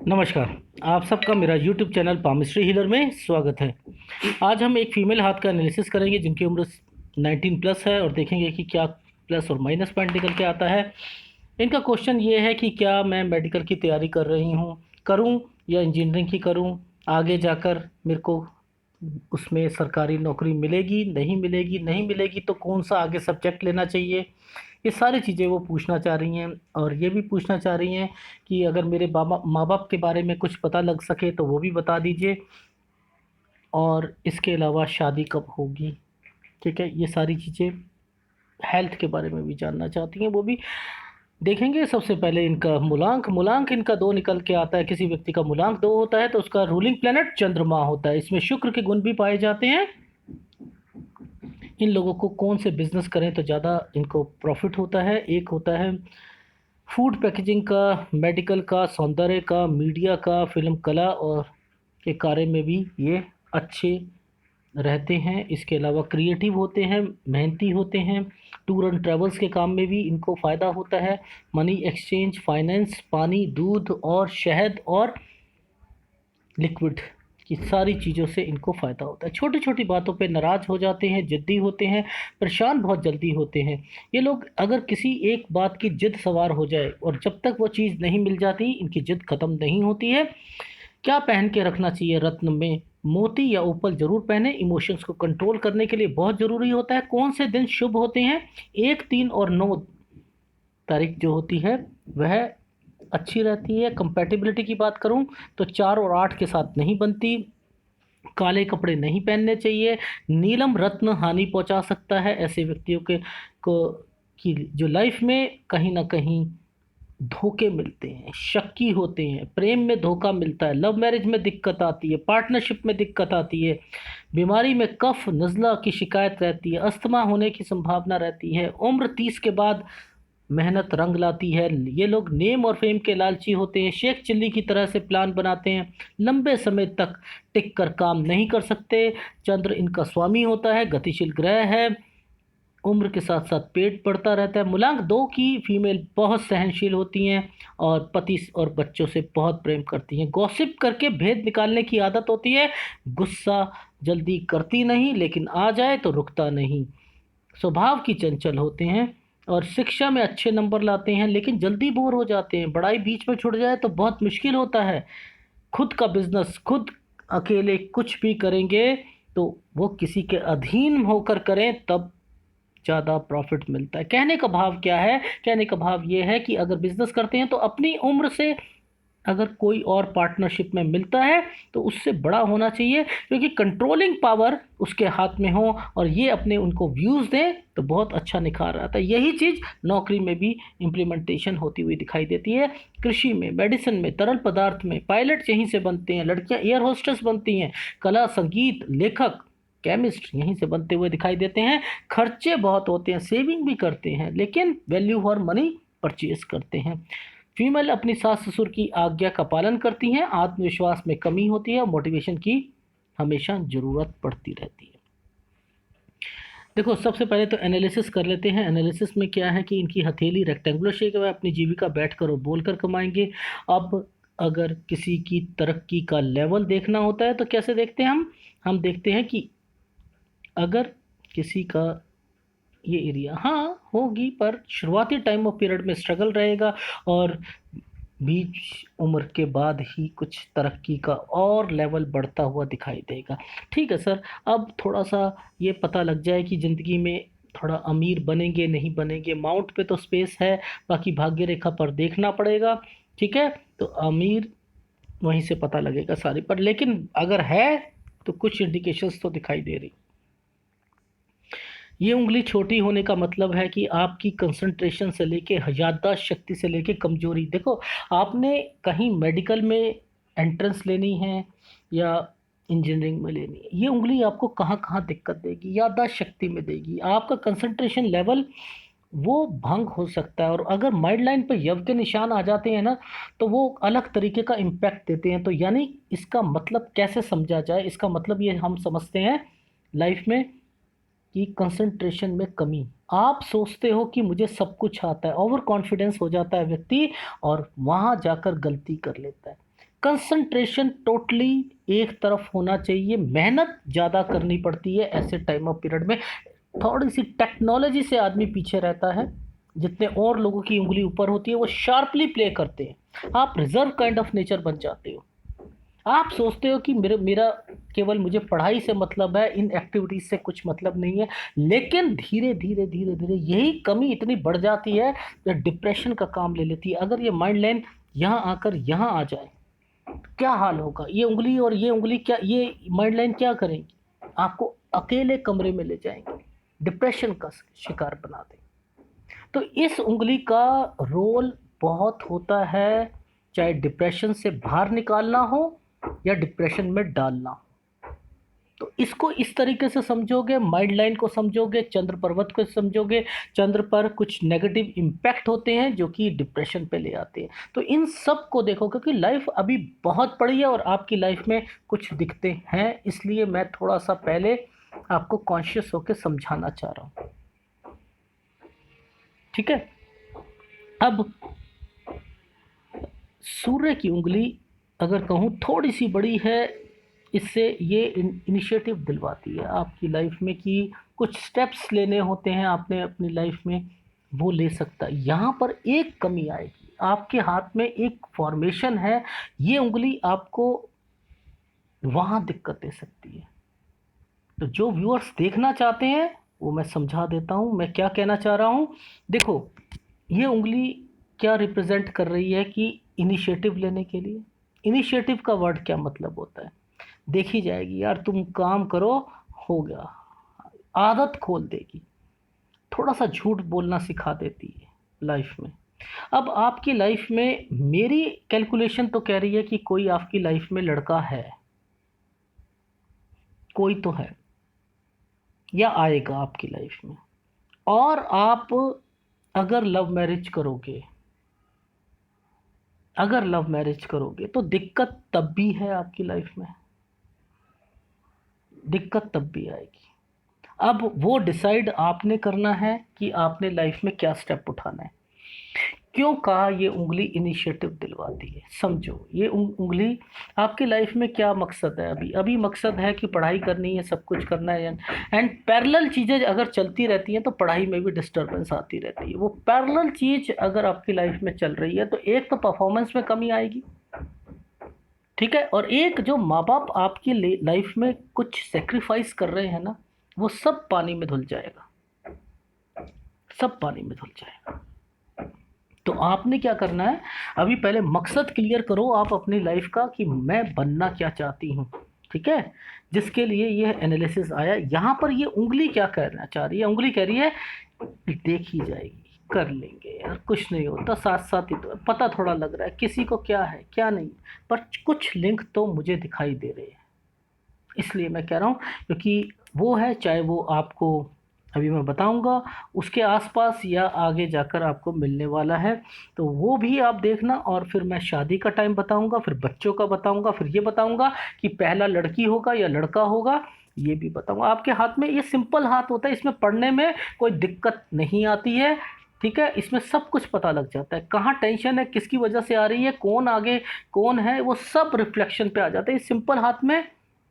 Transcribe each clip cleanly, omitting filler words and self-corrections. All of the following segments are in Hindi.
नमस्कार। आप सबका मेरा यूट्यूब चैनल पामिस्ट्री हीलर में स्वागत है। आज हम एक फ़ीमेल हाथ का एनालिसिस करेंगे जिनकी उम्र 19 प्लस है और देखेंगे कि क्या प्लस और माइनस पॉइंट निकल के आता है। इनका क्वेश्चन ये है कि क्या मैं मेडिकल की तैयारी कर रही हूँ, करूँ या इंजीनियरिंग की करूँ, आगे जाकर मेरे को उसमें सरकारी नौकरी मिलेगी, नहीं मिलेगी, नहीं मिलेगी तो कौन सा आगे सब्जेक्ट लेना चाहिए। ये सारी चीज़ें वो पूछना चाह रही हैं और ये भी पूछना चाह रही हैं कि अगर मेरे बाबा माँ बाप के बारे में कुछ पता लग सके तो वो भी बता दीजिए, और इसके अलावा शादी कब होगी। ठीक है, ये सारी चीज़ें हेल्थ के बारे में भी जानना चाहती हैं, वो भी देखेंगे। सबसे पहले इनका मूलांक मूलांक इनका 2 निकल के आता है। किसी व्यक्ति का मूलांक 2 होता है तो उसका रूलिंग प्लैनेट चंद्रमा होता है। इसमें शुक्र के गुण भी पाए जाते हैं। इन लोगों को कौन से बिजनेस करें तो ज़्यादा इनको प्रॉफिट होता है। एक होता है फूड पैकेजिंग का, मेडिकल का, सौंदर्य का, मीडिया का, फिल्म कला और के कार्य में भी ये अच्छे रहते हैं। इसके अलावा क्रिएटिव होते हैं, मेहनती होते हैं। टूर एंड ट्रैवल्स के काम में भी इनको फ़ायदा होता है। मनी एक्सचेंज, फाइनेंस, पानी, दूध और शहद और लिक्विड की सारी चीज़ों से इनको फ़ायदा होता है। छोटी छोटी बातों पे नाराज़ हो जाते हैं, ज़िद्दी होते हैं, परेशान बहुत जल्दी होते हैं। ये लोग अगर किसी एक बात की ज़िद सवार हो जाए और जब तक वो चीज़ नहीं मिल जाती इनकी ज़िद ख़त्म नहीं होती है। क्या पहन के रखना चाहिए रत्न में? मोती या ओपल ज़रूर पहने। इमोशंस को कंट्रोल करने के लिए बहुत ज़रूरी होता है। कौन से दिन शुभ होते हैं? 1, 3 और 9 तारीख जो होती है वह अच्छी रहती है। कंपैटिबिलिटी की बात करूं तो 4 और 8 के साथ नहीं बनती। काले कपड़े नहीं पहनने चाहिए। नीलम रत्न हानि पहुंचा सकता है। ऐसे व्यक्तियों के को की जो लाइफ में कहीं ना कहीं धोखे मिलते हैं, शक्की होते हैं, प्रेम में धोखा मिलता है, लव मैरिज में दिक्कत आती है, पार्टनरशिप में दिक्कत आती है, बीमारी में कफ नज़ला की शिकायत रहती है, अस्थमा होने की संभावना रहती है। उम्र 30 के बाद मेहनत रंग लाती है। ये लोग नेम और फेम के लालची होते हैं। शेख चिल्ली की तरह से प्लान बनाते हैं, लंबे समय तक टिक कर काम नहीं कर सकते। चंद्र इनका स्वामी होता है, गतिशील ग्रह है। उम्र के साथ साथ पेट बढ़ता रहता है। मूलांक 2 की फीमेल बहुत सहनशील होती हैं और पति और बच्चों से बहुत प्रेम करती हैं। गॉसिप करके भेद निकालने की आदत होती है। गुस्सा जल्दी करती नहीं, लेकिन आ जाए तो रुकता नहीं। स्वभाव की चंचल होते हैं और शिक्षा में अच्छे नंबर लाते हैं, लेकिन जल्दी बोर हो जाते हैं। पढ़ाई बीच में छूट जाए तो बहुत मुश्किल होता है। खुद का बिजनेस खुद अकेले कुछ भी करेंगे तो वो किसी के अधीन होकर करें तब ज़्यादा प्रॉफिट मिलता है। कहने का भाव क्या है? कहने का भाव ये है कि अगर बिजनेस करते हैं तो अपनी उम्र से अगर कोई और पार्टनरशिप में मिलता है तो उससे बड़ा होना चाहिए, क्योंकि कंट्रोलिंग पावर उसके हाथ में हो और ये अपने उनको व्यूज़ दें तो बहुत अच्छा निखार आता है। यही चीज़ नौकरी में भी इम्प्लीमेंटेशन होती हुई दिखाई देती है। कृषि में, मेडिसिन में, तरल पदार्थ में पायलट यहीं से बनते हैं। लड़कियां एयर होस्टेस बनती हैं। कला, संगीत, लेखक, केमिस्ट यहीं से बनते हुए दिखाई देते हैं। खर्चे बहुत होते हैं, सेविंग भी करते हैं, लेकिन वैल्यू फॉर मनी परचेज करते हैं। फीमेल अपनी सास ससुर की आज्ञा का पालन करती हैं। आत्मविश्वास में कमी होती है, मोटिवेशन की हमेशा ज़रूरत पड़ती रहती है। देखो, सबसे पहले तो एनालिसिस कर लेते हैं। एनालिसिस में क्या है कि इनकी हथेली रेक्टेंगुलर शेप है। अपनी जीविका बैठकर और बोलकर कमाएंगे। अब अगर किसी की तरक्की का लेवल देखना होता है तो कैसे देखते हैं हम देखते हैं कि अगर किसी का ये एरिया हाँ होगी, पर शुरुआती टाइम ऑफ पीरियड में स्ट्रगल रहेगा और बीच उम्र के बाद ही कुछ तरक्की का और लेवल बढ़ता हुआ दिखाई देगा। ठीक है सर, अब थोड़ा सा ये पता लग जाए कि ज़िंदगी में थोड़ा अमीर बनेंगे नहीं बनेंगे। माउंट पे तो स्पेस है, बाकी भाग्य रेखा पर देखना पड़ेगा। ठीक है, तो अमीर वहीं से पता लगेगा सारी पर, लेकिन अगर है तो कुछ इंडिकेशंस तो दिखाई दे रही। ये उंगली छोटी होने का मतलब है कि आपकी कंसंट्रेशन से लेके याददाश्त शक्ति से लेके कमजोरी। देखो, आपने कहीं मेडिकल में एंट्रेंस लेनी है या इंजीनियरिंग में लेनी है, ये उंगली आपको कहाँ कहाँ दिक्कत देगी? याददाश्त शक्ति में देगी। आपका कंसंट्रेशन लेवल वो भंग हो सकता है, और अगर माइंड लाइन पर यव के निशान आ जाते हैं ना तो वो अलग तरीके का इम्पैक्ट देते हैं। तो यानी इसका मतलब कैसे समझा जाए? इसका मतलब ये हम समझते हैं लाइफ में कि कंसंट्रेशन में कमी। आप सोचते हो कि मुझे सब कुछ आता है, ओवर कॉन्फिडेंस हो जाता है व्यक्ति और वहाँ जाकर गलती कर लेता है। कंसंट्रेशन टोटली एक तरफ होना चाहिए, मेहनत ज़्यादा करनी पड़ती है ऐसे टाइम ऑफ पीरियड में। थोड़ी सी टेक्नोलॉजी से आदमी पीछे रहता है, जितने और लोगों की उंगली ऊपर होती है वो शार्पली प्ले करते हैं, आप रिजर्व काइंड ऑफ नेचर बन जाते हो। आप सोचते हो कि मेरे मेरा केवल मुझे पढ़ाई से मतलब है, इन एक्टिविटीज़ से कुछ मतलब नहीं है, लेकिन धीरे धीरे धीरे धीरे यही कमी इतनी बढ़ जाती है जो डिप्रेशन का काम ले लेती है। अगर ये माइंड लाइन यहाँ आकर यहाँ आ जाए क्या हाल होगा, ये उंगली और ये उंगली क्या, ये माइंड लाइन क्या करेंगी, आपको अकेले कमरे में ले जाएंगे, डिप्रेशन का शिकार बना देंगे। तो इस उंगली का रोल बहुत होता है, चाहे डिप्रेशन से बाहर निकालना हो या डिप्रेशन में डालना हो। तो इसको इस तरीके से समझोगे, माइंड लाइन को समझोगे, चंद्र पर्वत को समझोगे, चंद्र पर कुछ नेगेटिव इम्पैक्ट होते हैं जो कि डिप्रेशन पे ले आते हैं। तो इन सब को देखो, क्योंकि लाइफ अभी बहुत बड़ी है और आपकी लाइफ में कुछ दिखते हैं, इसलिए मैं थोड़ा सा पहले आपको कॉन्शियस होकर समझाना चाह रहा हूँ। ठीक है। अब सूर्य की उंगली अगर कहूँ थोड़ी सी बड़ी है, इससे ये इनिशिएटिव दिलवाती है आपकी लाइफ में कि कुछ स्टेप्स लेने होते हैं आपने अपनी लाइफ में, वो ले सकता है। यहाँ पर एक कमी आएगी, आपके हाथ में एक फॉर्मेशन है, ये उंगली आपको वहाँ दिक्कत दे सकती है। तो जो व्यूअर्स देखना चाहते हैं वो मैं समझा देता हूँ मैं क्या कहना चाह रहा हूँ। देखो, ये उंगली क्या रिप्रेजेंट कर रही है कि इनिशिएटिव लेने के लिए। इनिशिएटिव का वर्ड क्या मतलब होता है, देखी जाएगी यार, तुम काम करो हो गया, आदत खोल देगी, थोड़ा सा झूठ बोलना सिखा देती है लाइफ में। अब आपकी लाइफ में मेरी कैलकुलेशन तो कह रही है कि कोई आपकी लाइफ में लड़का है, कोई तो है या आएगा आपकी लाइफ में। और आप अगर लव मैरिज करोगे, अगर लव मैरिज करोगे तो दिक्कत तब भी है आपकी लाइफ में, दिक्कत तब भी आएगी। अब वो डिसाइड आपने करना है कि आपने लाइफ में क्या स्टेप उठाना है। क्यों कहा ये उंगली इनिशिएटिव दिलवाती है, समझो ये उंगली आपकी लाइफ में क्या मकसद है। अभी अभी मकसद है कि पढ़ाई करनी है, सब कुछ करना है, एंड पैरेलल चीज़ें अगर चलती रहती हैं तो पढ़ाई में भी डिस्टर्बेंस आती रहती है। वो पैरेलल चीज़ अगर आपकी लाइफ में चल रही है तो एक तो परफॉर्मेंस में कमी आएगी, ठीक है, और एक जो माँ बाप आपकी लाइफ में कुछ सेक्रीफाइस कर रहे हैं ना, वो सब पानी में धुल जाएगा, सब पानी में धुल जाएगा। तो आपने क्या करना है, अभी पहले मकसद क्लियर करो आप अपनी लाइफ का कि मैं बनना क्या चाहती हूँ, ठीक है, जिसके लिए ये एनालिसिस आया। यहाँ पर ये उंगली क्या कहना चाह रही है, उंगली कह रही है देखी जाएगी, कर लेंगे यार, कुछ नहीं होता, साथ साथ ही तो पता थोड़ा लग रहा है किसी को क्या है क्या नहीं, पर कुछ लिंक तो मुझे दिखाई दे रहे हैं। इसलिए मैं कह रहा हूँ क्योंकि वो है, चाहे वो आपको अभी मैं बताऊंगा उसके आसपास या आगे जाकर आपको मिलने वाला है, तो वो भी आप देखना। और फिर मैं शादी का टाइम बताऊंगा, फिर बच्चों का बताऊंगा, फिर ये बताऊंगा कि पहला लड़की होगा या लड़का होगा, ये भी बताऊंगा। आपके हाथ में ये सिंपल हाथ होता है, इसमें पढ़ने में कोई दिक्कत नहीं आती है, ठीक है, इसमें सब कुछ पता लग जाता है, कहाँ टेंशन है, किसकी वजह से आ रही है, कौन आगे कौन है, वो सब रिफ्लेक्शन पे आ जाता है। इस सिंपल हाथ में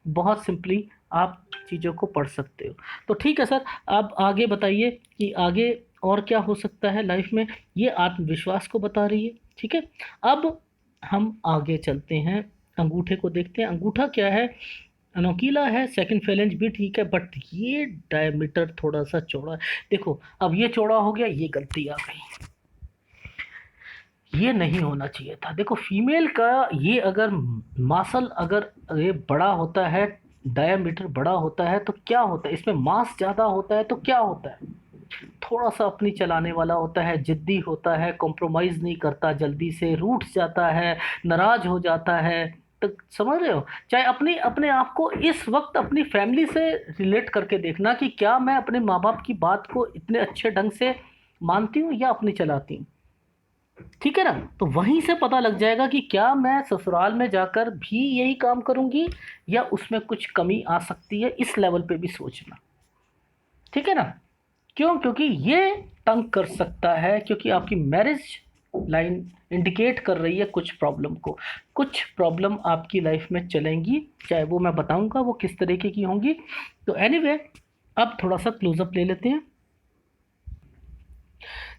बहुत सिंपली आप चीज़ों को पढ़ सकते हो। तो ठीक है सर, आप आगे बताइए कि आगे और क्या हो सकता है लाइफ में। ये आत्मविश्वास को बता रही है, ठीक है। अब हम आगे चलते हैं, अंगूठे को देखते हैं। अंगूठा क्या है, नोकीला है, सेकंड फेलेंज भी ठीक है, बट ये डायमीटर थोड़ा सा चौड़ा है। देखो अब ये चौड़ा हो गया, ये गलती आ गई, ये नहीं होना चाहिए था। देखो फीमेल का ये अगर मासल अगर ये बड़ा होता है, डायामीटर बड़ा होता है, तो क्या होता है, इसमें मास ज़्यादा होता है तो क्या होता है, थोड़ा सा अपनी चलाने वाला होता है, जिद्दी होता है, कॉम्प्रोमाइज़ नहीं करता, जल्दी से रूठ जाता है, नाराज़ हो जाता है। तो समझ रहे हो, चाहे अपनी अपने आप को इस वक्त अपनी फैमिली से रिलेट करके देखना कि क्या मैं अपने माँ बाप की बात को इतने अच्छे ढंग से मानती हूँ या अपनी चलाती हूँ, ठीक है ना। तो वहीं से पता लग जाएगा कि क्या मैं ससुराल में जाकर भी यही काम करूंगी या उसमें कुछ कमी आ सकती है, इस लेवल पे भी सोचना, ठीक है ना। क्यों, क्योंकि ये तंग कर सकता है, क्योंकि आपकी मैरिज लाइन इंडिकेट कर रही है कुछ प्रॉब्लम को। कुछ प्रॉब्लम आपकी लाइफ में चलेंगी, चाहे वो मैं बताऊंगा वो किस तरीके की होंगी। तो एनीवे, अब थोड़ा सा क्लोजअप ले लेते हैं।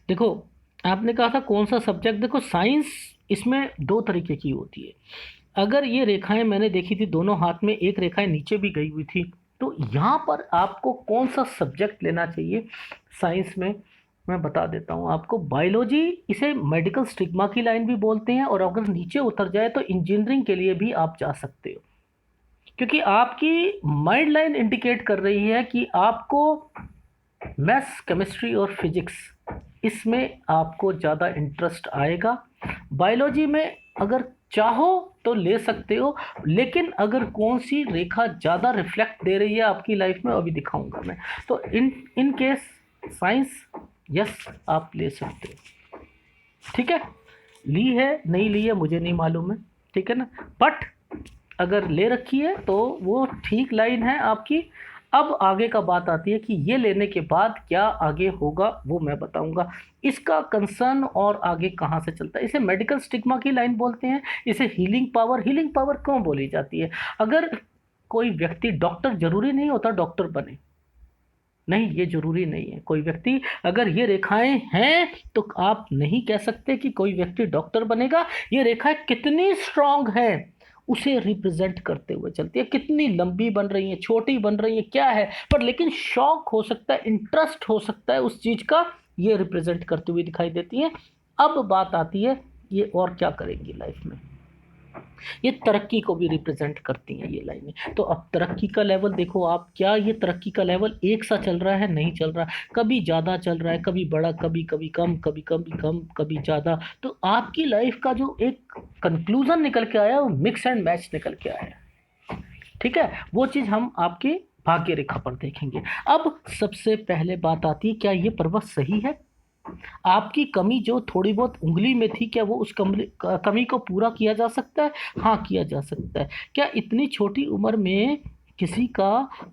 देखो, आपने कहा था कौन सा सब्जेक्ट, देखो साइंस इसमें दो तरीके की होती है। अगर ये रेखाएं मैंने देखी थी दोनों हाथ में, एक रेखाएं नीचे भी गई हुई थी, तो यहाँ पर आपको कौन सा सब्जेक्ट लेना चाहिए साइंस में, मैं बता देता हूँ आपको। बायोलॉजी, इसे मेडिकल स्टिग्मा की लाइन भी बोलते हैं, और अगर नीचे उतर जाए तो इंजीनियरिंग के लिए भी आप जा सकते हो, क्योंकि आपकी माइंड लाइन इंडिकेट कर रही है कि आपको मैथ्स, केमिस्ट्री और फिजिक्स, इसमें आपको ज़्यादा इंटरेस्ट आएगा। बायोलॉजी में अगर चाहो तो ले सकते हो, लेकिन अगर कौन सी रेखा ज़्यादा रिफ्लेक्ट दे रही है आपकी लाइफ में, अभी दिखाऊंगा मैं। तो इन केस साइंस, यस, आप ले सकते हो, ठीक है। ली है नहीं ली है मुझे नहीं मालूम है, ठीक है ना, बट अगर ले रखी है तो वो ठीक लाइन है आपकी। अब आगे का बात आती है कि ये लेने के बाद क्या आगे होगा, वो मैं बताऊंगा। इसका कंसर्न और आगे कहाँ से चलता है, इसे मेडिकल स्टिग्मा की लाइन बोलते हैं, इसे हीलिंग पावर क्यों बोली जाती है। अगर कोई व्यक्ति, डॉक्टर जरूरी नहीं होता डॉक्टर बने, नहीं, ये जरूरी नहीं है। कोई व्यक्ति अगर ये रेखाएं हैं तो आप नहीं कह सकते कि कोई व्यक्ति डॉक्टर बनेगा। ये रेखाएं कितनी स्ट्रांग है उसे रिप्रेजेंट करते हुए चलती है, कितनी लंबी बन रही है, छोटी बन रही है, क्या है, पर लेकिन शौक हो सकता है, इंटरेस्ट हो सकता है उस चीज का, ये रिप्रेजेंट करते हुए दिखाई देती है। अब बात आती है ये और क्या करेंगी लाइफ में, ये तरक्की को भी रिप्रेजेंट करती हैं ये लाइनें। तो अब तरक्की का लेवल देखो आप, क्या ये तरक्की का लेवल एक सा चल रहा है, नहीं चल रहा, कभी ज़्यादा चल रहा है, कभी बड़ा, कभी कभी कम, कभी कभी कम, कभी ज़्यादा। तो आपकी लाइफ का जो एक कंक्लूजन निकल के आया वो मिक्स एंड मैच निकल के आया, ठीक है। वो चीज़ हम आपके भाग्य रेखा पर देखेंगे। अब सबसे पहले बात आती है, क्या ये पर्वत सही है, आपकी कमी जो थोड़ी बहुत उंगली में थी, क्या वो उस कमी को पूरा किया जा सकता है। हाँ, किया जा सकता है। क्या इतनी छोटी उम्र में किसी का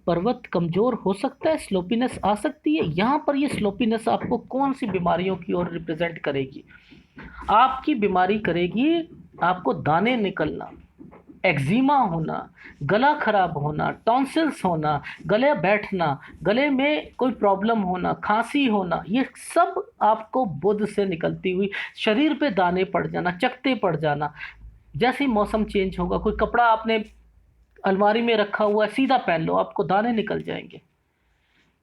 पर्वत कमजोर हो सकता है, स्लोपीनेस आ सकती है। यहाँ पर ये स्लोपीनेस आपको कौन सी बीमारियों की ओर रिप्रेजेंट करेगी, आपकी बीमारी करेगी आपको दाने निकलना, एक्जिमा होना, गला खराब होना, टॉन्सिल्स होना, गले बैठना, गले में कोई प्रॉब्लम होना, खांसी होना, ये सब आपको बुध से निकलती हुई, शरीर पे दाने पड़ जाना, चकत्ते पड़ जाना, जैसे ही मौसम चेंज होगा, कोई कपड़ा आपने अलमारी में रखा हुआ है सीधा पहन लो, आपको दाने निकल जाएंगे।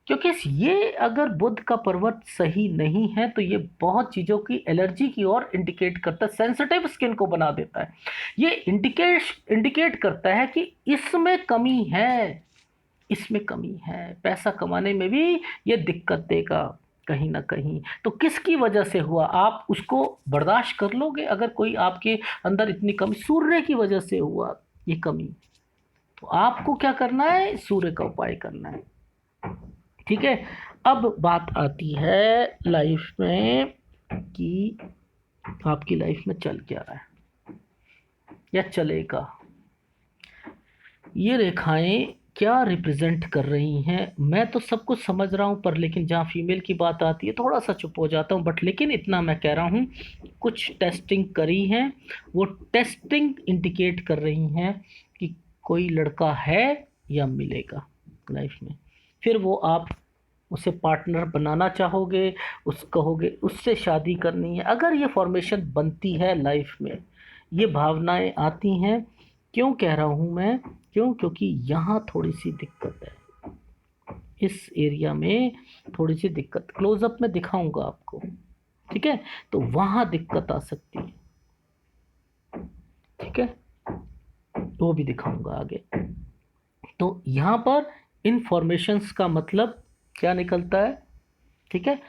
क्योंकि ये अगर बुध का पर्वत सही नहीं है तो ये बहुत चीज़ों की एलर्जी की ओर इंडिकेट करता है, सेंसिटिव स्किन को बना देता है। ये इंडिकेट करता है कि इसमें कमी है, इसमें कमी है, पैसा कमाने में भी ये दिक्कत देगा कहीं ना कहीं। तो किसकी वजह से हुआ, आप उसको बर्दाश्त कर लोगे। अगर कोई आपके अंदर इतनी कमी, सूर्य की वजह से हुआ ये कमी, तो आपको क्या करना है, सूर्य का उपाय करना है, ठीक है। अब बात आती है लाइफ में कि आपकी लाइफ में चल क्या रहा है या चलेगा, ये रेखाएं क्या रिप्रेजेंट कर रही हैं। मैं तो सब कुछ समझ रहा हूँ, पर लेकिन जहाँ फीमेल की बात आती है थोड़ा सा चुप हो जाता हूँ। बट लेकिन इतना मैं कह रहा हूँ, कुछ टेस्टिंग करी हैं, वो टेस्टिंग इंडिकेट कर रही हैं कि कोई लड़का है या मिलेगा लाइफ में। फिर वो आप उसे पार्टनर बनाना चाहोगे, उस कहोगे उससे शादी करनी है। अगर ये फॉर्मेशन बनती है लाइफ में, ये भावनाएं आती हैं, क्यों कह रहा हूँ मैं, क्योंकि यहाँ थोड़ी सी दिक्कत है, इस एरिया में थोड़ी सी दिक्कत, क्लोजअप में दिखाऊंगा आपको, ठीक है। तो वहाँ दिक्कत आ सकती है, ठीक है, वो भी दिखाऊंगा आगे। तो यहाँ पर इनफॉर्मेशंस का मतलब क्या निकलता है, ठीक है,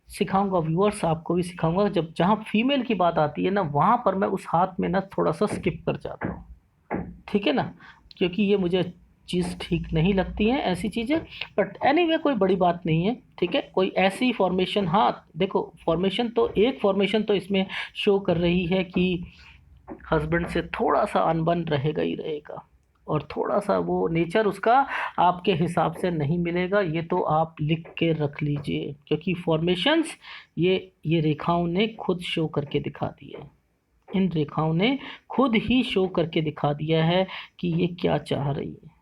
सिखाऊंगा व्यूअर्स, आपको भी सिखाऊंगा। जब जहाँ फीमेल की बात आती है ना, वहाँ पर मैं उस हाथ में ना थोड़ा सा स्किप कर जाता हूँ, ठीक है ना, क्योंकि ये मुझे चीज़ ठीक नहीं लगती हैं ऐसी चीज़ें। बट एनीवे कोई बड़ी बात नहीं है, ठीक है। कोई ऐसी फॉर्मेशन, हाँ देखो फॉर्मेशन तो, एक फॉर्मेशन तो इसमें शो कर रही है कि हस्बैंड से थोड़ा सा अनबन रहेगा ही रहेगा, और थोड़ा सा वो नेचर उसका आपके हिसाब से नहीं मिलेगा, ये तो आप लिख के रख लीजिए, क्योंकि फॉर्मेशंस ये रेखाओं ने खुद शो करके दिखा दिया है। इन रेखाओं ने खुद ही शो करके दिखा दिया है कि ये क्या चाह रही है।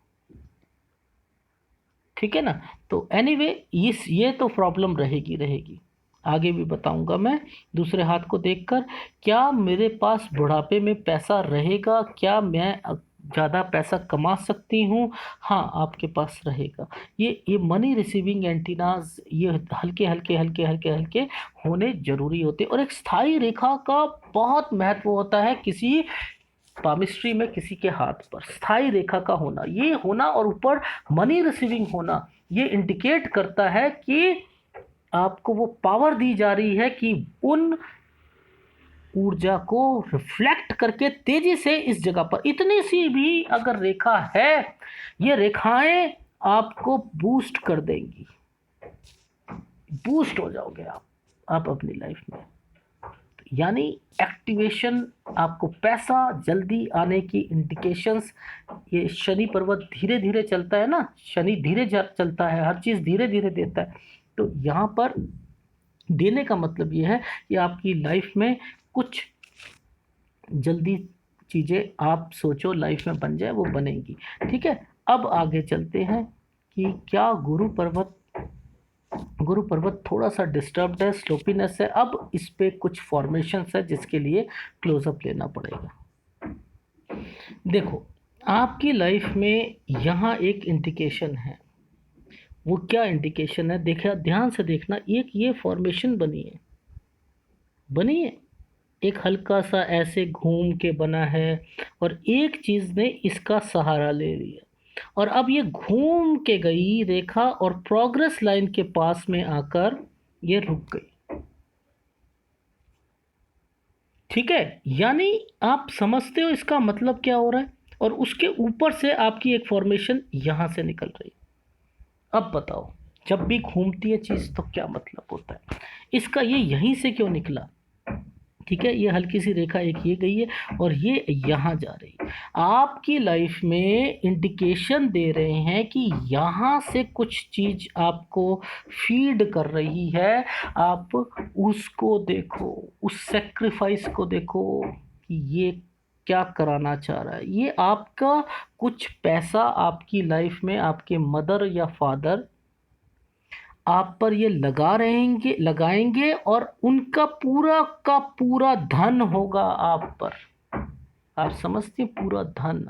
ठीक है ना। तो एनीवे ये तो प्रॉब्लम रहेगी। आगे भी बताऊंगा मैं दूसरे हाथ को देखकर। क्या मेरे पास बुढ़ापे में पैसा रहेगा? क्या मैं ज़्यादा पैसा कमा सकती हूँ? हाँ, आपके पास रहेगा। ये मनी रिसीविंग एंटीनाज ये हल्के होने जरूरी होते हैं। और एक स्थायी रेखा का बहुत महत्व होता है किसी पामिस्ट्री में, किसी के हाथ पर स्थायी रेखा का होना, ये होना और ऊपर मनी रिसीविंग होना, ये इंडिकेट करता है कि आपको वो पावर दी जा रही है कि उन ऊर्जा को रिफ्लेक्ट करके तेजी से इस जगह पर इतनी सी भी अगर रेखा है, ये रेखाएं आपको बूस्ट कर देंगी। बूस्ट हो जाओगे आप अपनी लाइफ में। यानी एक्टिवेशन, आपको पैसा जल्दी आने की इंडिकेशंस। ये शनि पर्वत धीरे धीरे चलता है ना, शनि धीरे चलता है, हर चीज़ धीरे धीरे देता है। तो यहाँ पर देने का मतलब ये है कि आपकी लाइफ में कुछ जल्दी चीज़ें आप सोचो लाइफ में बन जाए, वो बनेंगी। ठीक है, अब आगे चलते हैं कि क्या गुरु पर्वत थोड़ा सा डिस्टर्ब्ड है, स्लोपीनेस है। अब इस पे कुछ फॉर्मेशंस है जिसके लिए क्लोजअप लेना पड़ेगा। देखो, आपकी लाइफ में यहाँ एक इंडिकेशन है। वो क्या इंडिकेशन है? देखा, ध्यान से देखना। एक ये फॉर्मेशन बनी है, एक हल्का सा ऐसे घूम के बना है, और एक चीज़ ने इसका सहारा ले लिया, और अब ये घूम के गई रेखा और प्रोग्रेस लाइन के पास में आकर ये रुक गई। ठीक है, यानी आप समझते हो इसका मतलब क्या हो रहा है। और उसके ऊपर से आपकी एक फॉर्मेशन यहां से निकल रही। अब बताओ, जब भी घूमती है चीज़ तो क्या मतलब होता है इसका? ये यहीं से क्यों निकला? ठीक है, ये हल्की सी रेखा एक ये गई है और ये यहाँ जा रही है। आपकी लाइफ में इंडिकेशन दे रहे हैं कि यहाँ से कुछ चीज़ आपको फीड कर रही है। आप उसको देखो, उस सेक्रीफाइस को देखो कि ये क्या कराना चाह रहा है। ये आपका कुछ पैसा आपकी लाइफ में आपके मदर या फादर आप पर ये लगाएंगे, और उनका पूरा का पूरा धन होगा आप पर। आप समझते हैं, पूरा धन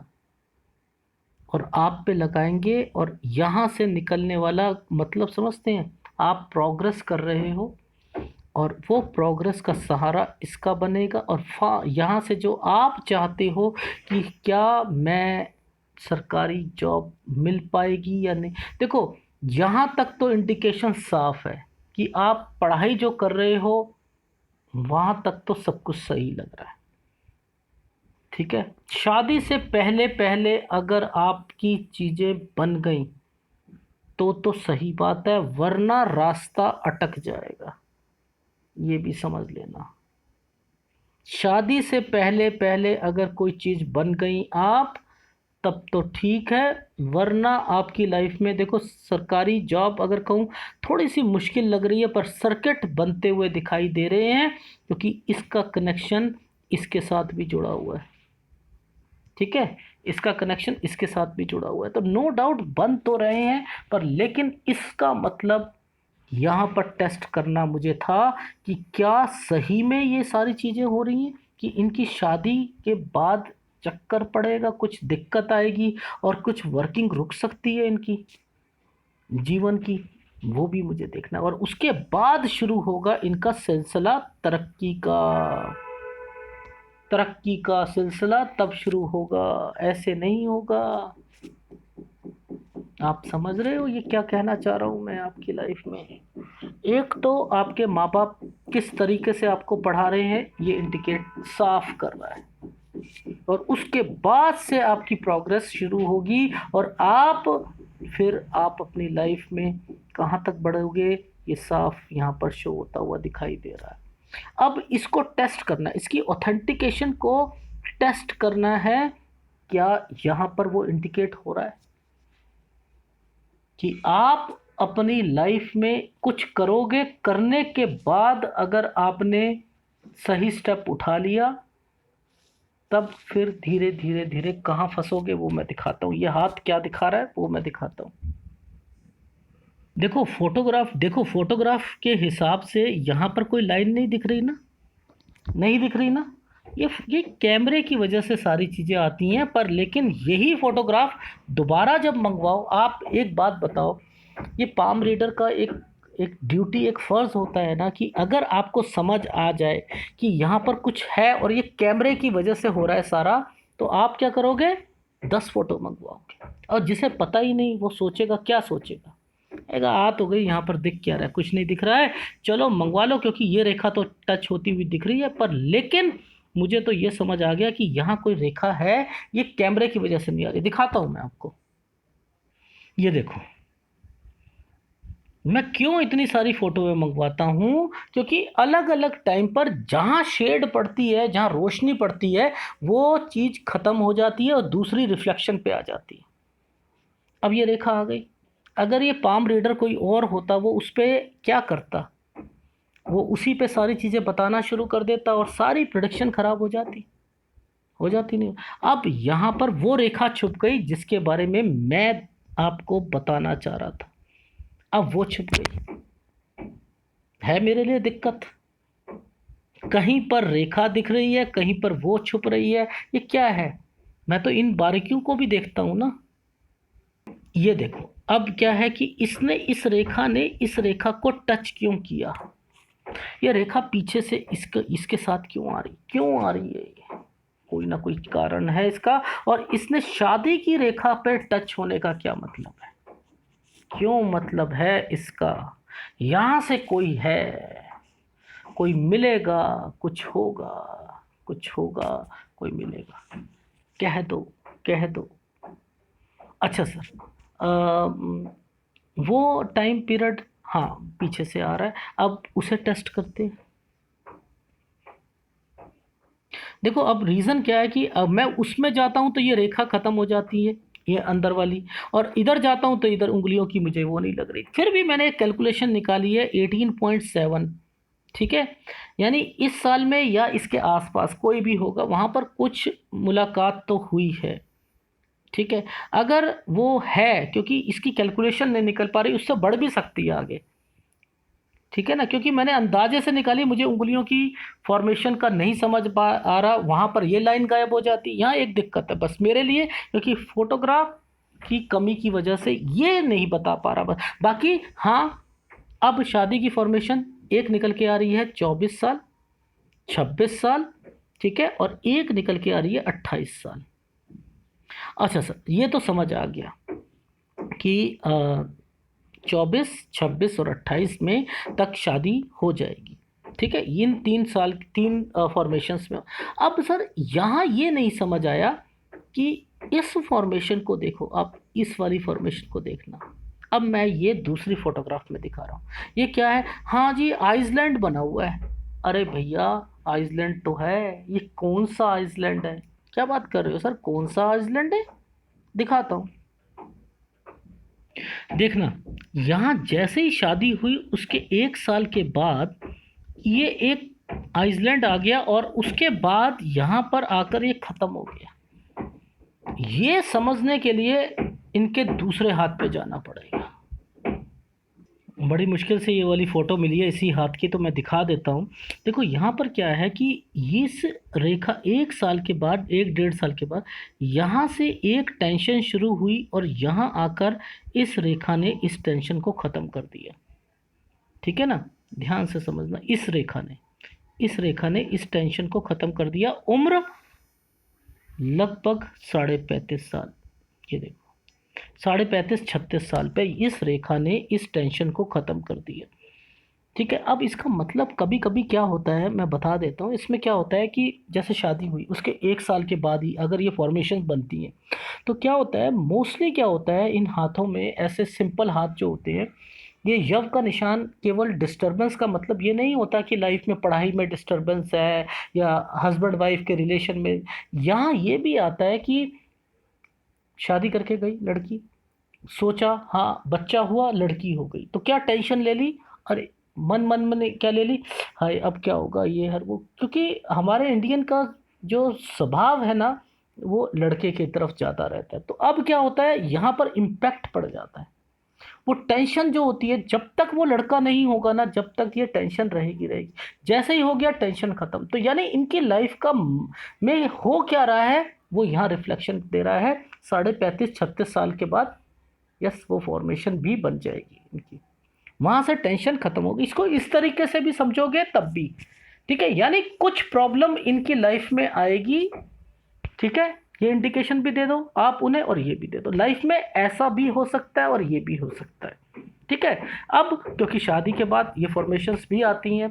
और आप पे लगाएंगे, और यहाँ से निकलने वाला मतलब समझते हैं, आप प्रोग्रेस कर रहे हो और वो प्रोग्रेस का सहारा इसका बनेगा। और यहाँ से जो आप चाहते हो कि क्या मैं सरकारी जॉब मिल पाएगी या नहीं, देखो यहाँ तक तो इंडिकेशन साफ है कि आप पढ़ाई जो कर रहे हो वहाँ तक तो सब कुछ सही लग रहा है। ठीक है, शादी से पहले पहले अगर आपकी चीज़ें बन गई तो सही बात है, वरना रास्ता अटक जाएगा। ये भी समझ लेना। शादी से पहले पहले अगर कोई चीज़ बन गई आप, तब तो ठीक है, वरना आपकी लाइफ में देखो, सरकारी जॉब अगर कहूँ थोड़ी सी मुश्किल लग रही है, पर सर्किट बनते हुए दिखाई दे रहे हैं, क्योंकि इसका कनेक्शन इसके साथ भी जुड़ा हुआ है। ठीक है, इसका कनेक्शन इसके साथ भी जुड़ा हुआ है, तो नो डाउट बन तो रहे हैं, पर लेकिन इसका मतलब यहाँ पर टेस्ट करना मुझे था कि क्या सही में ये सारी चीज़ें हो रही हैं, कि इनकी शादी के बाद चक्कर पड़ेगा, कुछ दिक्कत आएगी और कुछ वर्किंग रुक सकती है इनकी जीवन की, वो भी मुझे देखना। और उसके बाद शुरू होगा इनका सिलसिला तरक्की का सिलसिला तब शुरू होगा, ऐसे नहीं होगा। आप समझ रहे हो ये क्या कहना चाह रहा हूँ मैं आपकी लाइफ में? एक तो आपके माँ बाप किस तरीके से आपको पढ़ा रहे हैं, ये इंडिकेट साफ कर रहा है। और उसके बाद से आपकी प्रोग्रेस शुरू होगी, और फिर आप अपनी लाइफ में कहाँ तक बढ़ोगे, ये साफ यहाँ पर शो होता हुआ दिखाई दे रहा है। अब इसको टेस्ट करना, इसकी ऑथेंटिकेशन को टेस्ट करना है क्या यहाँ पर वो इंडिकेट हो रहा है कि आप अपनी लाइफ में कुछ करोगे, करने के बाद अगर आपने सही स्टेप उठा लिया तब फिर धीरे धीरे धीरे कहाँ फंसोगे वो मैं दिखाता हूँ। ये हाथ क्या दिखा रहा है वो मैं दिखाता हूँ। देखो फोटोग्राफ के हिसाब से यहाँ पर कोई लाइन नहीं दिख रही ना, नहीं दिख रही ना। ये कैमरे की वजह से सारी चीज़ें आती हैं। पर लेकिन यही फोटोग्राफ दोबारा जब मंगवाओ, आप एक बात बताओ, ये पाम रीडर का एक एक ड्यूटी, एक फ़र्ज़ होता है ना कि अगर आपको समझ आ जाए कि यहाँ पर कुछ है और ये कैमरे की वजह से हो रहा है सारा, तो आप क्या करोगे, 10 फ़ोटो मंगवाओगे। और जिसे पता ही नहीं वो सोचेगा, क्या सोचेगा, कहेगा आ तो गई, यहाँ पर दिख क्या रहा है, कुछ नहीं दिख रहा है, चलो मंगवा लो क्योंकि ये रेखा तो टच होती हुई दिख रही है। पर लेकिन मुझे तो ये समझ आ गया कि यहाँ कोई रेखा है, ये कैमरे की वजह से नहीं आ रही। दिखाता हूँ मैं आपको, ये देखो मैं क्यों इतनी सारी फ़ोटो में मंगवाता हूँ, क्योंकि अलग अलग टाइम पर जहाँ शेड पड़ती है, जहाँ रोशनी पड़ती है, वो चीज़ ख़त्म हो जाती है और दूसरी रिफ्लेक्शन पे आ जाती है। अब ये रेखा आ गई, अगर ये पाम रीडर कोई और होता वो उस पर क्या करता, वो उसी पे सारी चीज़ें बताना शुरू कर देता और सारी प्रोडक्शन ख़राब हो जाती नहीं। अब यहाँ पर वो रेखा छुप गई जिसके बारे में मैं आपको बताना चाह रहा था, अब वो छुप गई। है मेरे लिए दिक्कत, कहीं पर रेखा दिख रही है, कहीं पर वो छुप रही है, ये क्या है। मैं तो इन बारीकियों को भी देखता हूँ ना। ये देखो अब क्या है कि इस रेखा को टच क्यों किया, ये रेखा पीछे से इसके साथ क्यों आ रही है ये, कोई ना कोई कारण है इसका। और इसने शादी की रेखा पर टच होने का क्या मतलब है, क्यों मतलब है इसका। यहाँ से कोई है, कोई मिलेगा, कुछ होगा, कोई मिलेगा, कह दो, कह दो। अच्छा सर, वो टाइम पीरियड हाँ पीछे से आ रहा है, अब उसे टेस्ट करते हैं। देखो अब रीज़न क्या है कि अब मैं उसमें जाता हूँ तो ये रेखा ख़त्म हो जाती है, ये अंदर वाली, और इधर जाता हूँ तो इधर उंगलियों की मुझे वो नहीं लग रही। फिर भी मैंने एक कैलकुलेशन निकाली है 18.7, ठीक है। यानी इस साल में या इसके आसपास कोई भी होगा, वहाँ पर कुछ मुलाकात तो हुई है, ठीक है। अगर वो है, क्योंकि इसकी कैलकुलेशन नहीं निकल पा रही, उससे बढ़ भी सकती है आगे, ठीक है ना, क्योंकि मैंने अंदाजे से निकाली, मुझे उंगलियों की फॉर्मेशन का नहीं समझ पा आ रहा, वहाँ पर ये लाइन गायब हो जाती। यहाँ एक दिक्कत है बस मेरे लिए, क्योंकि फोटोग्राफ की कमी की वजह से ये नहीं बता पा रहा बस। बाकी हाँ, अब शादी की फॉर्मेशन एक निकल के आ रही है 24 साल, 26 साल, ठीक है, और एक निकल के आ रही है 28 साल। अच्छा सर, ये तो समझ आ गया कि 24, 26 और 28 में तक शादी हो जाएगी, ठीक है, इन 3 साल, 3 फॉर्मेशंस में। अब सर यहाँ ये नहीं समझ आया कि इस फॉर्मेशन को देखो, आप इस वाली फॉर्मेशन को देखना। अब मैं ये दूसरी फोटोग्राफ में दिखा रहा हूँ, ये क्या है, हाँ जी आइसलैंड बना हुआ है। अरे भैया आइसलैंड तो है, ये कौन सा आइसलैंड है, क्या बात कर रहे हो सर, कौन सा आइसलैंड है, दिखाता हूँ। देखना, यहाँ जैसे ही शादी हुई उसके 1 साल के बाद ये एक आइसलैंड आ गया और उसके बाद यहाँ पर आकर ये ख़त्म हो गया। ये समझने के लिए इनके दूसरे हाथ पे जाना पड़ेगा। बड़ी मुश्किल से ये वाली फ़ोटो मिली है इसी हाथ की, तो मैं दिखा देता हूँ। देखो यहाँ पर क्या है कि इस रेखा 1 साल के बाद, 1 डेढ़ साल के बाद यहाँ से एक टेंशन शुरू हुई और यहाँ आकर इस रेखा ने इस टेंशन को ख़त्म कर दिया, ठीक है ना, ध्यान से समझना। इस रेखा ने इस टेंशन को ख़त्म कर दिया। उम्र लगभग 35.5 साल, ये देखो 35.5 36 साल पे इस रेखा ने इस टेंशन को ख़त्म कर दिया, ठीक है। अब इसका मतलब कभी कभी क्या होता है मैं बता देता हूँ। इसमें क्या होता है कि जैसे शादी हुई उसके 1 साल के बाद ही अगर ये फॉर्मेशन बनती हैं तो क्या होता है, मोस्टली क्या होता है, इन हाथों में ऐसे सिंपल हाथ जो होते हैं, ये यव का निशान केवल डिस्टरबेंस का मतलब ये नहीं होता कि लाइफ में पढ़ाई में डिस्टरबेंस है या हस्बैंड वाइफ के रिलेशन में। यहाँ ये भी आता है कि शादी करके गई लड़की, सोचा हाँ बच्चा हुआ, लड़की हो गई, तो क्या टेंशन ले ली, अरे मन मन में क्या ले ली, हाय अब क्या होगा ये हर वो, क्योंकि हमारे इंडियन का जो स्वभाव है ना वो लड़के की तरफ ज़्यादा रहता है। तो अब क्या होता है, यहाँ पर इम्पैक्ट पड़ जाता है। वो टेंशन जो होती है, जब तक वो लड़का नहीं होगा ना, जब तक ये टेंशन रहेगी रहेगी, जैसे ही हो गया टेंशन खत्म। तो यानी इनकी लाइफ का में हो क्या रहा है वो यहाँ रिफ्लेक्शन दे रहा है। 35-36 साल के बाद यस वो फॉर्मेशन भी बन जाएगी इनकी, वहाँ से टेंशन खत्म होगी। इसको इस तरीके से भी समझोगे तब भी ठीक है, यानी कुछ प्रॉब्लम इनकी लाइफ में आएगी, ठीक है। ये इंडिकेशन भी दे दो आप उन्हें और ये भी दे दो, लाइफ में ऐसा भी हो सकता है और ये भी हो सकता है, ठीक है। अब क्योंकि शादी के बाद ये फॉर्मेशंस भी आती हैं,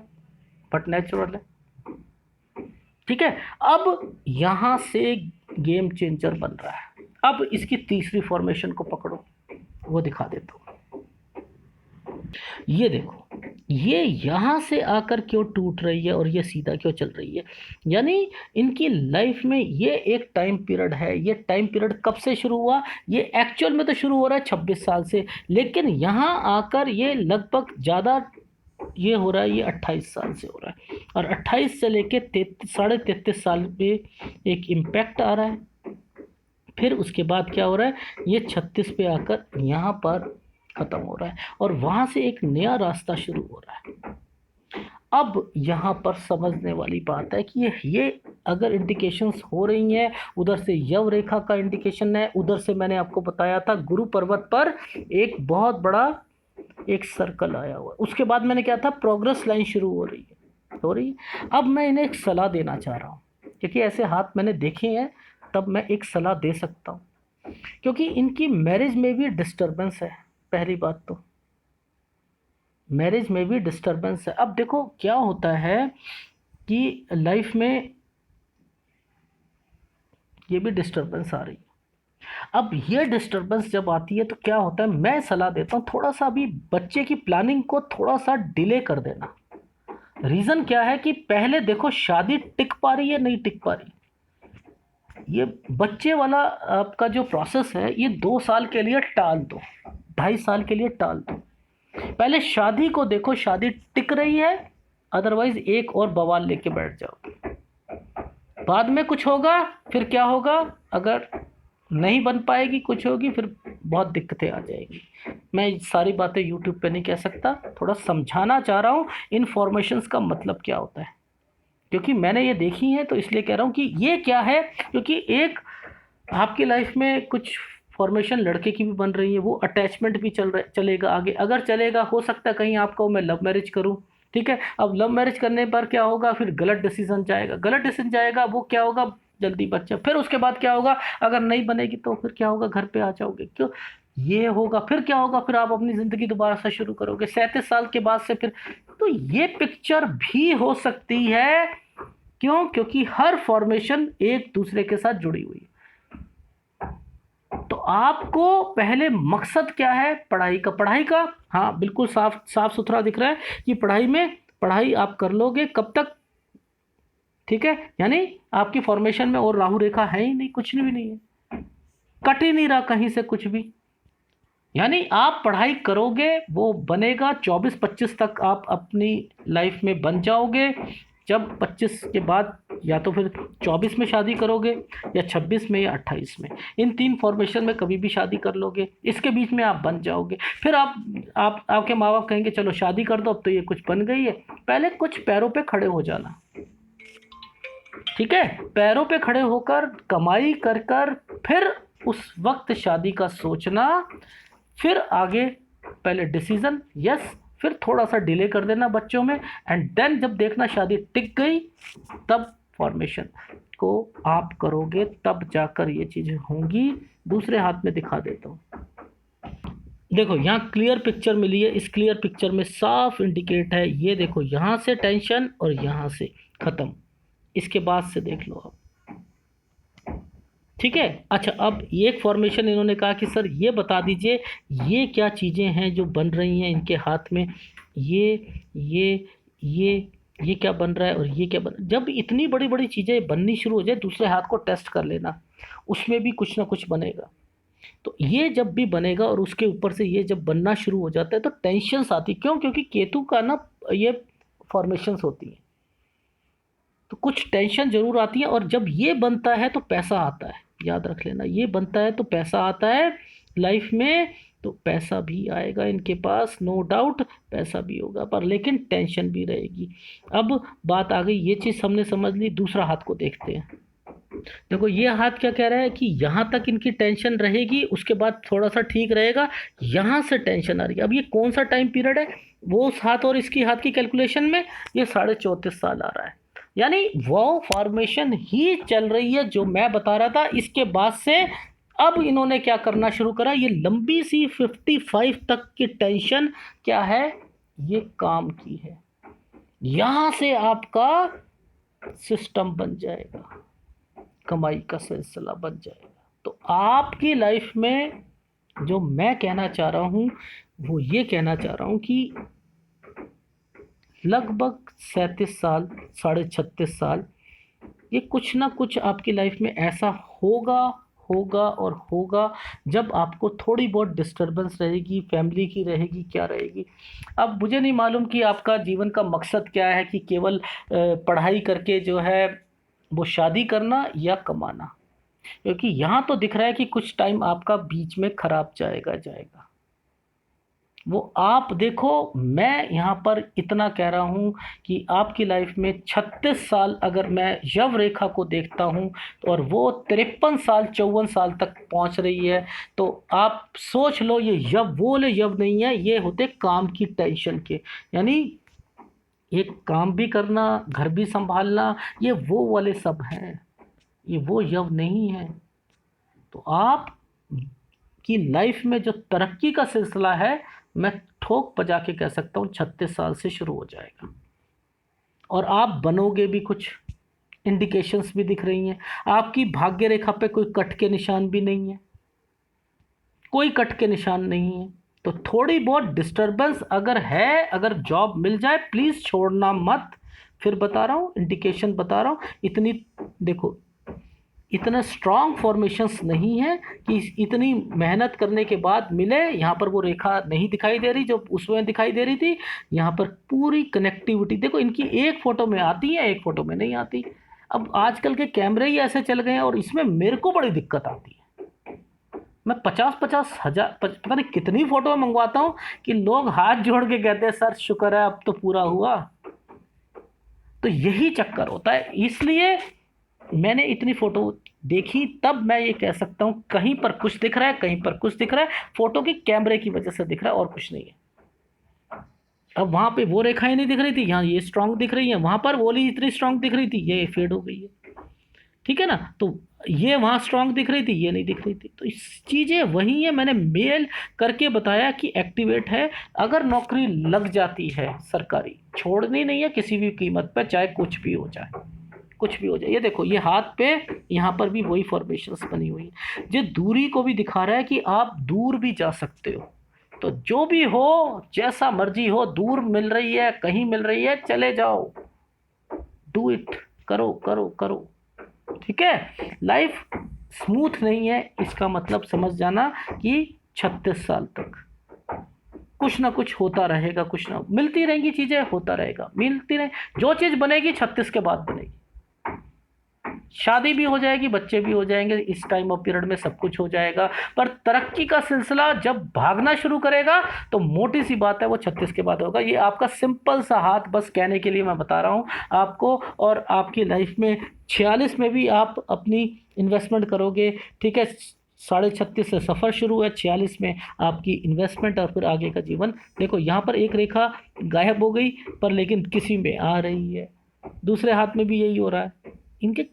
बट नेचुरल है, ठीक है। अब यहां से गेम चेंजर बन रहा है। अब इसकी तीसरी फॉर्मेशन को पकड़ो, वो दिखा देता हूं। ये देखो, ये यहाँ से आकर क्यों टूट रही है और ये सीधा क्यों चल रही है, यानी इनकी लाइफ में ये एक टाइम पीरियड है। ये टाइम पीरियड कब से शुरू हुआ, ये एक्चुअल में तो शुरू हो रहा है 26 साल से, लेकिन यहाँ आकर ये लगभग ज़्यादा ये हो रहा है, ये 28 साल से हो रहा है। और 28 से लेके 33.5 साल पे एक इम्पैक्ट आ रहा है। फिर उसके बाद क्या हो रहा है, ये 36 पे आकर यहाँ पर ख़त्म हो रहा है और वहाँ से एक नया रास्ता शुरू हो रहा है। अब यहाँ पर समझने वाली बात है कि ये अगर इंडिकेशंस हो रही हैं, उधर से यव रेखा का इंडिकेशन है, उधर से मैंने आपको बताया था गुरु पर्वत पर एक बहुत बड़ा एक सर्कल आया हुआ है। उसके बाद मैंने क्या था, प्रोग्रेस लाइन शुरू हो रही है। अब मैं इन्हें एक सलाह देना चाह रहा हूँ, क्योंकि ऐसे हाथ मैंने देखे हैं, तब मैं एक सलाह दे सकता हूँ। क्योंकि इनकी मैरिज में भी डिस्टर्बेंस है, पहली बात तो मैरिज में भी डिस्टर्बेंस है। अब देखो क्या होता है कि लाइफ में ये भी डिस्टर्बेंस आ रही है। अब ये डिस्टर्बेंस जब आती है तो क्या होता है, मैं सलाह देता हूँ थोड़ा सा अभी बच्चे की प्लानिंग को थोड़ा सा डिले कर देना। रीज़न क्या है कि पहले देखो शादी टिक पा रही है नहीं टिक पा रही, ये बच्चे वाला आपका जो प्रोसेस है ये 2 साल के लिए टाल दो, 2.5 साल के लिए टाल दो। पहले शादी को देखो, शादी टिक रही है, अदरवाइज एक और बवाल लेके बैठ जाओ। बाद में कुछ होगा, फिर क्या होगा, अगर नहीं बन पाएगी, कुछ होगी, फिर बहुत दिक्कतें आ जाएगी। मैं सारी बातें यूट्यूब पे नहीं कह सकता, थोड़ा समझाना चाह रहा हूँ इन्फॉर्मेशंस का मतलब क्या होता है, क्योंकि मैंने ये देखी है तो इसलिए कह रहा हूँ कि ये क्या है। क्योंकि एक आपकी लाइफ में कुछ फॉर्मेशन लड़के की भी बन रही है, वो अटैचमेंट भी चलेगा आगे, अगर चलेगा हो सकता है कहीं आपको मैं लव मैरिज करूँ, ठीक है। अब लव मैरिज करने पर क्या होगा, फिर गलत डिसीजन जाएगा, वो क्या होगा, जल्दी बच्चा, फिर उसके बाद क्या होगा, अगर नहीं बनेगी तो फिर क्या होगा, घर पे आ जाओगे, क्यों ये होगा, फिर क्या होगा, फिर आप अपनी ज़िंदगी दोबारा से शुरू करोगे 37 साल के बाद से फिर। तो ये पिक्चर भी हो सकती है, क्यों, क्योंकि हर फॉर्मेशन एक दूसरे के साथ जुड़ी हुई है। तो आपको पहले मकसद क्या है, पढ़ाई का हाँ बिल्कुल साफ सुथरा दिख रहा है कि पढ़ाई आप कर लोगे, कब तक, ठीक है। यानी आपकी फॉर्मेशन में और राहु रेखा है ही नहीं, कुछ भी नहीं है, कट ही नहीं रहा कहीं से कुछ भी। यानी आप पढ़ाई करोगे, वो बनेगा 24-25 तक आप अपनी लाइफ में बन जाओगे। जब 25 के बाद या तो फिर 24 में शादी करोगे, या 26 में, या 28 में, इन 3 फॉर्मेशन में कभी भी शादी कर लोगे, इसके बीच में आप बन जाओगे। फिर आपके माँ बाप कहेंगे चलो शादी कर दो, अब तो ये कुछ बन गई है। पहले कुछ पैरों पे खड़े हो जाना, ठीक है, पैरों पे खड़े होकर कमाई कर कर फिर उस वक्त शादी का सोचना, फिर आगे पहले डिसीजन यस, फिर थोड़ा सा डिले कर देना बच्चों में, एंड देन जब देखना शादी टिक गई, तब फॉर्मेशन को आप करोगे, तब जाकर ये चीज़ें होंगी। दूसरे हाथ में दिखा देता हूँ, देखो यहाँ क्लियर पिक्चर मिली है, इस क्लियर पिक्चर में साफ इंडिकेट है, ये देखो यहाँ से टेंशन और यहाँ से ख़त्म, इसके बाद से देख लो आप, ठीक है। अच्छा, अब ये एक फॉर्मेशन इन्होंने कहा कि सर ये बता दीजिए ये क्या चीज़ें हैं जो बन रही हैं इनके हाथ में, ये क्या बन रहा है और ये क्या जब इतनी बड़ी बड़ी चीज़ें बननी शुरू हो जाए, दूसरे हाथ को टेस्ट कर लेना, उसमें भी कुछ ना कुछ बनेगा। तो ये जब भी बनेगा और उसके ऊपर से ये जब बनना शुरू हो जाता है तो टेंशन्स आती, क्यों? क्योंकि केतु का ना ये फॉर्मेशंस होती हैं, तो कुछ टेंशन ज़रूर आती है। और जब ये बनता है तो पैसा आता है, याद रख लेना, ये बनता है तो पैसा आता है लाइफ में। तो पैसा भी आएगा इनके पास, नो डाउट पैसा भी होगा, पर लेकिन टेंशन भी रहेगी। अब बात आ गई, ये चीज़ हमने समझ ली, दूसरा हाथ को देखते हैं। देखो ये हाथ क्या कह रहा है कि यहाँ तक इनकी टेंशन रहेगी, उसके बाद थोड़ा सा ठीक रहेगा, यहाँ से टेंशन आ रही है। अब ये कौन सा टाइम पीरियड है वो उस हाथ और इसकी हाथ की कैलकुलेशन में? ये 34.5 साल आ रहा है, यानी वो फॉर्मेशन ही चल रही है जो मैं बता रहा था। इसके बाद से अब इन्होंने क्या करना शुरू करा, ये लंबी सी 55 तक की टेंशन क्या है, ये काम की है। यहाँ से आपका सिस्टम बन जाएगा, कमाई का सिलसिला बन जाएगा। तो आपकी लाइफ में जो मैं कहना चाह रहा हूँ वो ये कहना चाह रहा हूँ कि लगभग 37 साल, 36.5 साल, ये कुछ ना कुछ आपकी लाइफ में ऐसा होगा, होगा और होगा, जब आपको थोड़ी बहुत डिस्टरबेंस रहेगी, फैमिली की रहेगी, क्या रहेगी। अब मुझे नहीं मालूम कि आपका जीवन का मकसद क्या है, कि केवल पढ़ाई करके जो है वो शादी करना या कमाना, क्योंकि यहाँ तो दिख रहा है कि कुछ टाइम आपका बीच में खराब जाएगा। वो आप देखो, मैं यहाँ पर इतना कह रहा हूँ कि आपकी लाइफ में 36 साल अगर मैं यव रेखा को देखता हूँ तो, और वो 53 साल 54 साल तक पहुँच रही है, तो आप सोच लो ये यव वो वाले यव नहीं है, ये होते काम की टेंशन के। यानी ये काम भी करना, घर भी संभालना, ये वो वाले सब हैं, ये वो यव नहीं है। तो आप की लाइफ में जो तरक्की का सिलसिला है, मैं ठोक बजा के कह सकता हूँ 36 साल से शुरू हो जाएगा, और आप बनोगे भी कुछ। इंडिकेशंस भी दिख रही हैं, आपकी भाग्य रेखा पे कोई कट के निशान भी नहीं है, कोई कट के निशान नहीं है। तो थोड़ी बहुत डिस्टरबेंस अगर है, अगर जॉब मिल जाए प्लीज़ छोड़ना मत। फिर बता रहा हूँ, इंडिकेशन बता रहा हूँ, इतनी देखो, इतना स्ट्रांग फॉर्मेशंस नहीं है कि इतनी मेहनत करने के बाद मिले। यहाँ पर वो रेखा नहीं दिखाई दे रही जो उसमें दिखाई दे रही थी, यहाँ पर पूरी कनेक्टिविटी देखो, इनकी एक फ़ोटो में आती है, एक फ़ोटो में नहीं आती। अब आजकल के कैमरे ही ऐसे चल गए हैं, और इसमें मेरे को बड़ी दिक्कत आती है। मैं 50-50 हज़ार पता नहीं कितनी फ़ोटो मंगवाता हूँ कि लोग हाथ जोड़ के कहते हैं सर शुक्र है अब तो पूरा हुआ। तो यही चक्कर होता है, इसलिए मैंने इतनी फ़ोटो देखी, तब मैं ये कह सकता हूँ कहीं पर कुछ दिख रहा है, कहीं पर कुछ दिख रहा है, फ़ोटो की कैमरे की वजह से दिख रहा है और कुछ नहीं है। अब वहाँ पे वो रेखाएं नहीं दिख रही थी, यहाँ ये स्ट्रांग दिख रही है, वहाँ पर वो वाली इतनी स्ट्रांग दिख रही थी, ये फेड हो गई है, ठीक है ना। तो ये वहाँ स्ट्रांग दिख रही थी, ये नहीं दिख रही थी। तो इस चीज़ें वही है, मैंने मेल करके बताया कि एक्टिवेट है। अगर नौकरी लग जाती है सरकारी, छोड़नी नहीं है किसी भी कीमत पर, चाहे कुछ भी हो जाए, कुछ भी हो जाए। ये देखो, ये हाथ पे यहाँ पर भी वही फॉर्मेशंस बनी हुई है, जो दूरी को भी दिखा रहा है कि आप दूर भी जा सकते हो। तो जो भी हो, जैसा मर्जी हो, दूर मिल रही है, कहीं मिल रही है, चले जाओ, डू इट, करो करो करो, ठीक है। लाइफ स्मूथ नहीं है, इसका मतलब समझ जाना कि 36 साल तक कुछ ना कुछ होता रहेगा, कुछ ना मिलती रहेंगी चीज़ें, होता रहेगा, मिलती रहे। जो चीज़ बनेगी 36 के बाद बनेगी, शादी भी हो जाएगी, बच्चे भी हो जाएंगे, इस टाइम ऑफ पीरियड में सब कुछ हो जाएगा। पर तरक्की का सिलसिला जब भागना शुरू करेगा तो मोटी सी बात है वो 36 के बाद होगा। ये आपका सिंपल सा हाथ बस कहने के लिए मैं बता रहा हूँ आपको। और आपकी लाइफ में 46 में भी आप अपनी इन्वेस्टमेंट करोगे, ठीक है। 36.5 से सफ़र शुरू है, 46 में आपकी इन्वेस्टमेंट और फिर आगे का जीवन। देखो यहाँ पर एक रेखा गायब हो गई, पर लेकिन किसी में आ रही है, दूसरे हाथ में भी यही हो रहा है। इनके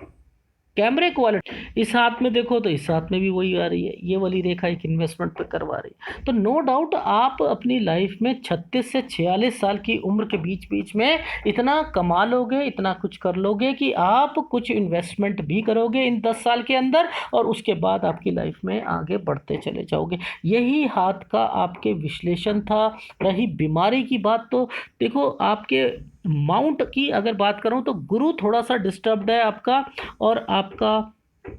कैमरे क्वालिटी, इस हाथ में देखो तो इस हाथ में भी वही आ रही है, ये वाली रेखा एक इन्वेस्टमेंट पे करवा रही है। तो नो डाउट आप अपनी लाइफ में 36 से 46 साल की उम्र के बीच बीच में इतना कमा लोगे, इतना कुछ कर लोगे कि आप कुछ इन्वेस्टमेंट भी करोगे इन 10 साल के अंदर, और उसके बाद आपकी लाइफ में आगे बढ़ते चले जाओगे। यही हाथ का आपके विश्लेषण था। रही बीमारी की बात, तो देखो आपके माउंट की अगर बात करूं तो गुरु थोड़ा सा डिस्टर्ब्ड है आपका, और आपका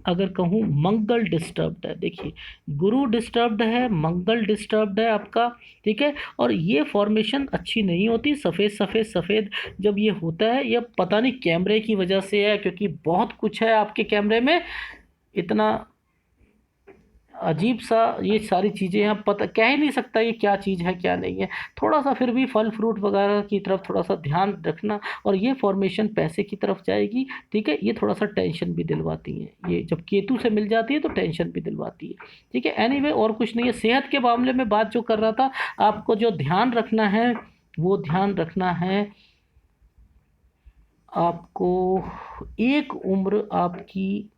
अगर कहूँ मंगल डिस्टर्ब्ड है, देखिए गुरु डिस्टर्ब्ड है, मंगल डिस्टर्ब्ड है आपका, ठीक है। और ये फॉर्मेशन अच्छी नहीं होती, सफ़ेद सफ़ेद सफ़ेद जब ये होता है, ये पता नहीं कैमरे की वजह से है, क्योंकि बहुत कुछ है आपके कैमरे में, इतना अजीब सा ये सारी चीज़ें यहाँ पता कह ही नहीं सकता ये क्या चीज़ है क्या नहीं है। थोड़ा सा फिर भी फल फ्रूट वगैरह की तरफ थोड़ा सा ध्यान रखना, और ये फॉर्मेशन पैसे की तरफ जाएगी, ठीक है। ये थोड़ा सा टेंशन भी दिलवाती है, ये जब केतु से मिल जाती है तो टेंशन भी दिलवाती है, ठीक है। एनीवे और कुछ नहीं है। सेहत के मामले में बात जो कर रहा था, आपको जो ध्यान रखना है वो ध्यान रखना है आपको। एक उम्र आपकी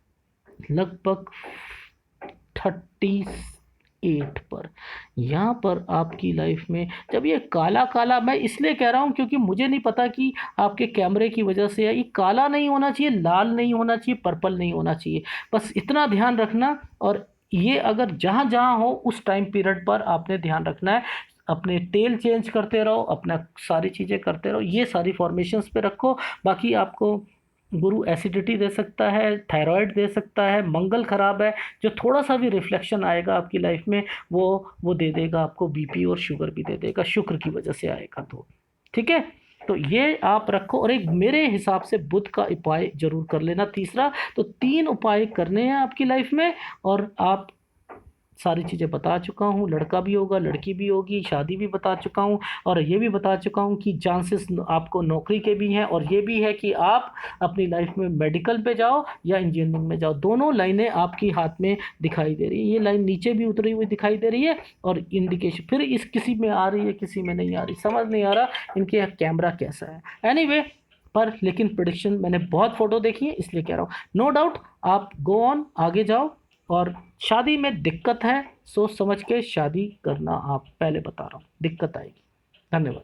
लगभग 38 पर, यहाँ पर आपकी लाइफ में जब ये काला काला, मैं इसलिए कह रहा हूँ क्योंकि मुझे नहीं पता कि आपके कैमरे की वजह से है, ये काला नहीं होना चाहिए, लाल नहीं होना चाहिए, पर्पल नहीं होना चाहिए, बस इतना ध्यान रखना। और ये अगर जहाँ जहाँ हो उस टाइम पीरियड पर आपने ध्यान रखना है, अपने तेल चेंज करते रहो, अपना सारी चीज़ें करते रहो, ये सारी फॉर्मेशंस पे रखो। बाकी आपको गुरु एसिडिटी दे सकता है, थायराइड दे सकता है, मंगल खराब है, जो थोड़ा सा भी रिफ्लेक्शन आएगा आपकी लाइफ में वो दे देगा आपको बीपी और शुगर भी दे देगा, शुक्र की वजह से आएगा तो, ठीक है। तो ये आप रखो। और एक मेरे हिसाब से बुध का उपाय जरूर कर लेना तीसरा। तो 3 उपाय करने हैं आपकी लाइफ में, और आप सारी चीज़ें बता चुका हूँ, लड़का भी होगा लड़की भी होगी, शादी भी बता चुका हूँ, और ये भी बता चुका हूँ कि चांसेस आपको नौकरी के भी हैं, और ये भी है कि आप अपनी लाइफ में मेडिकल पे जाओ या इंजीनियरिंग में जाओ। दोनों लाइनें आपकी हाथ में दिखाई दे रही है, ये लाइन नीचे भी उतरी हुई दिखाई दे रही है, और इंडिकेशन फिर इस किसी में आ रही है किसी में नहीं आ रही, समझ नहीं आ रहा इनके कैमरा कैसा है। एनीवे पर लेकिन प्रिडिक्शन मैंने बहुत फ़ोटो देखी है इसलिए कह रहा हूँ। नो डाउट आप गो ऑन, आगे जाओ। और शादी में दिक्कत है, सोच समझ के शादी करना, आप पहले बता रहा हूँ दिक्कत आएगी। धन्यवाद।